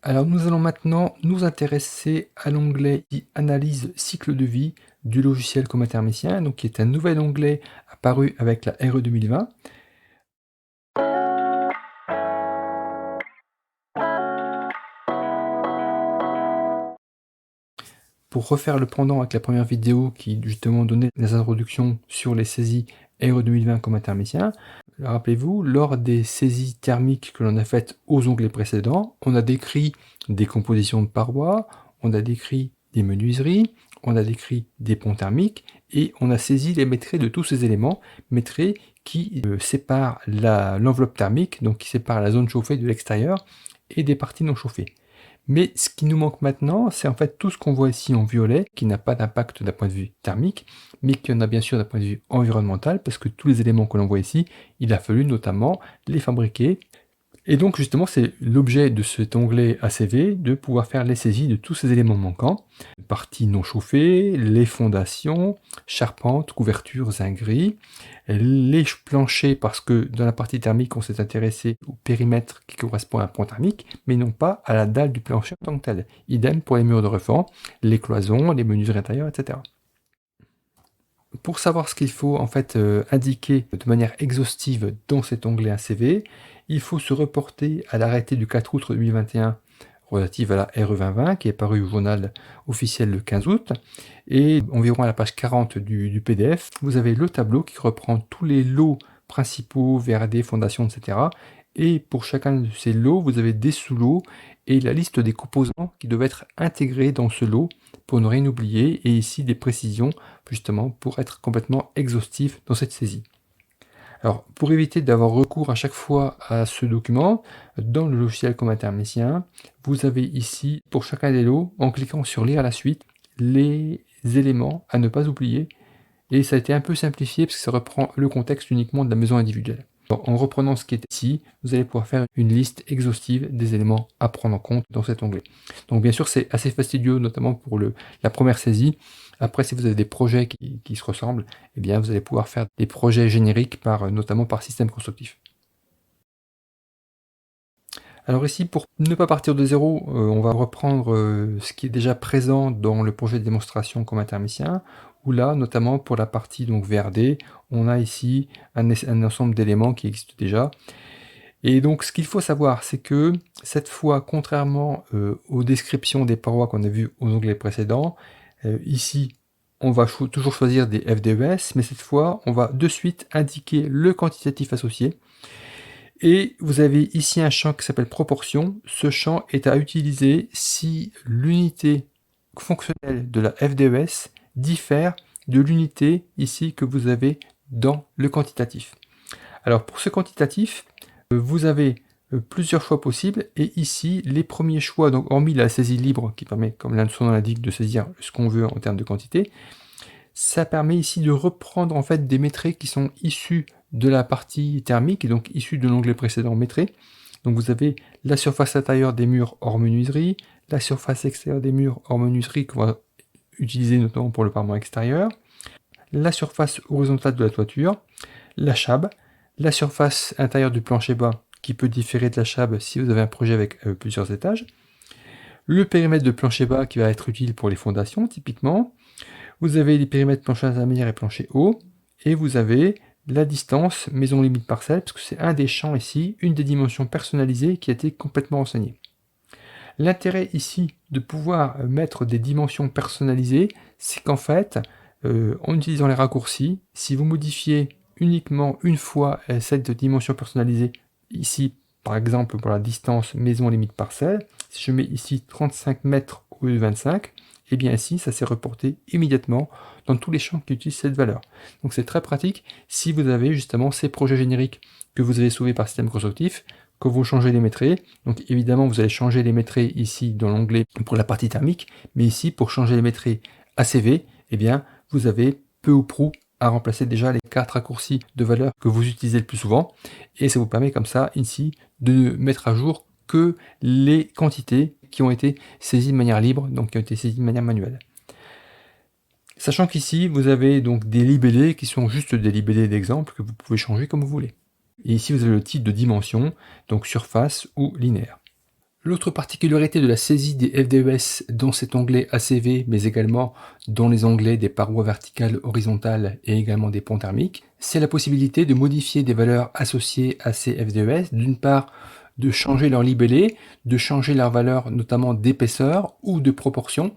Alors nous allons maintenant nous intéresser à l'onglet Analyse cycle de vie du logiciel Comathermicien, donc qui est un nouvel onglet apparu avec la RE 2020. Pour refaire le pendant avec la première vidéo qui justement donnait des introductions sur les saisies RE 2020 Comathermicien, rappelez-vous, lors des saisies thermiques que l'on a faites aux onglets précédents, on a décrit des compositions de parois, on a décrit des menuiseries, on a décrit des ponts thermiques, et on a saisi les métrées de tous ces éléments, métrées qui séparent l'enveloppe thermique, donc qui séparent la zone chauffée de l'extérieur, et des parties non chauffées. Mais ce qui nous manque maintenant, c'est en fait tout ce qu'on voit ici en violet, qui n'a pas d'impact d'un point de vue thermique, mais qui en a bien sûr d'un point de vue environnemental, parce que tous les éléments que l'on voit ici, il a fallu notamment les fabriquer. Et donc justement, c'est l'objet de cet onglet ACV de pouvoir faire les saisies de tous ces éléments manquants. Parties non chauffées, les fondations, charpentes, couvertures, zingueries, les planchers, parce que dans la partie thermique, on s'est intéressé au périmètre qui correspond à un point thermique, mais non pas à la dalle du plancher en tant que tel. Idem pour les murs de refend, les cloisons, les menuiseries intérieures, etc. Pour savoir ce qu'il faut en fait indiquer de manière exhaustive dans cet onglet ACV, il faut se reporter à l'arrêté du 4 août 2021 relative à la RE 2020 qui est paru au journal officiel le 15 août. Et environ à la page 40 du PDF, vous avez le tableau qui reprend tous les lots principaux, VRD, fondations, etc. Et pour chacun de ces lots, vous avez des sous-lots et la liste des composants qui doivent être intégrés dans ce lot pour ne rien oublier, et ici des précisions justement pour être complètement exhaustif dans cette saisie. Alors pour éviter d'avoir recours à chaque fois à ce document, dans le logiciel Comathermicien, vous avez ici pour chacun des lots, en cliquant sur lire à la suite, les éléments à ne pas oublier, et ça a été un peu simplifié parce que ça reprend le contexte uniquement de la maison individuelle. En reprenant ce qui est ici, vous allez pouvoir faire une liste exhaustive des éléments à prendre en compte dans cet onglet. Donc bien sûr, c'est assez fastidieux, notamment pour la première saisie. Après, si vous avez des projets qui se ressemblent, eh bien, vous allez pouvoir faire des projets génériques, notamment par système constructif. Alors ici, pour ne pas partir de zéro, on va reprendre ce qui est déjà présent dans le projet de démonstration Comathermicien, où là, notamment pour la partie donc VRD, on a ici un ensemble d'éléments qui existent déjà. Et donc ce qu'il faut savoir, c'est que cette fois, contrairement aux descriptions des parois qu'on a vues aux onglets précédents, ici, on va toujours choisir des FDES, mais cette fois, on va de suite indiquer le quantitatif associé. Et vous avez ici un champ qui s'appelle proportion. Ce champ est à utiliser si l'unité fonctionnelle de la FDES diffère de l'unité ici que vous avez dans le quantitatif. Alors pour ce quantitatif, vous avez plusieurs choix possibles, et ici les premiers choix, donc hormis la saisie libre qui permet, comme son nom l'indique, de saisir ce qu'on veut en termes de quantité, ça permet ici de reprendre en fait des métrées qui sont issues de la partie thermique, et donc issues de l'onglet précédent métrées. Donc vous avez la surface intérieure des murs hors menuiserie, la surface extérieure des murs hors menuiserie qu'on va utiliser notamment pour le parement extérieur, la surface horizontale de la toiture, la chabe, la surface intérieure du plancher bas qui peut différer de la chabe si vous avez un projet avec plusieurs étages, le périmètre de plancher bas qui va être utile pour les fondations typiquement, vous avez les périmètres plancher intermédiaire et plancher haut, et vous avez la distance maison limite parcelle, parce que c'est un des champs ici, une des dimensions personnalisées qui a été complètement renseignée. L'intérêt ici de pouvoir mettre des dimensions personnalisées, c'est qu'en fait, en utilisant les raccourcis, si vous modifiez uniquement une fois cette dimension personnalisée, ici par exemple pour la distance maison limite parcelle, si je mets ici 35 mètres au lieu de 25, et bien ici ça s'est reporté immédiatement dans tous les champs qui utilisent cette valeur. Donc c'est très pratique si vous avez justement ces projets génériques que vous avez sauvés par système constructif, que vous changez les métrées. Donc évidemment vous allez changer les métrées ici dans l'onglet pour la partie thermique, mais ici pour changer les métrées ACV, eh bien vous avez peu ou prou à remplacer déjà les 4 raccourcis de valeurs que vous utilisez le plus souvent, et ça vous permet comme ça ici de ne mettre à jour que les quantités qui ont été saisies de manière libre, donc qui ont été saisies de manière manuelle. Sachant qu'ici vous avez donc des libellés qui sont juste des libellés d'exemple que vous pouvez changer comme vous voulez. Et ici vous avez le type de dimension, donc surface ou linéaire. L'autre particularité de la saisie des FDES dans cet onglet ACV, mais également dans les onglets des parois verticales, horizontales et également des ponts thermiques, c'est la possibilité de modifier des valeurs associées à ces FDES. D'une part, de changer leur libellé, de changer leur valeur notamment d'épaisseur ou de proportion,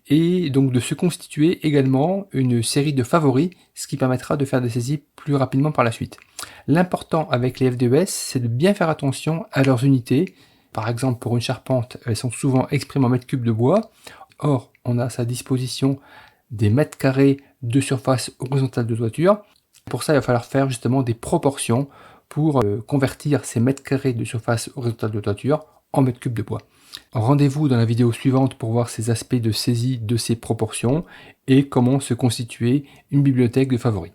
et donc de se constituer également une série de favoris, ce qui permettra de faire des saisies plus rapidement par la suite. L'important avec les FDES, c'est de bien faire attention à leurs unités. Par exemple, pour une charpente, elles sont souvent exprimées en mètres cubes de bois. Or, on a à sa disposition des mètres carrés de surface horizontale de toiture. Pour ça, il va falloir faire justement des proportions pour convertir ces mètres carrés de surface horizontale de toiture en mètres cubes de bois. Rendez-vous dans la vidéo suivante pour voir ces aspects de saisie de ces proportions et comment se constituer une bibliothèque de favoris.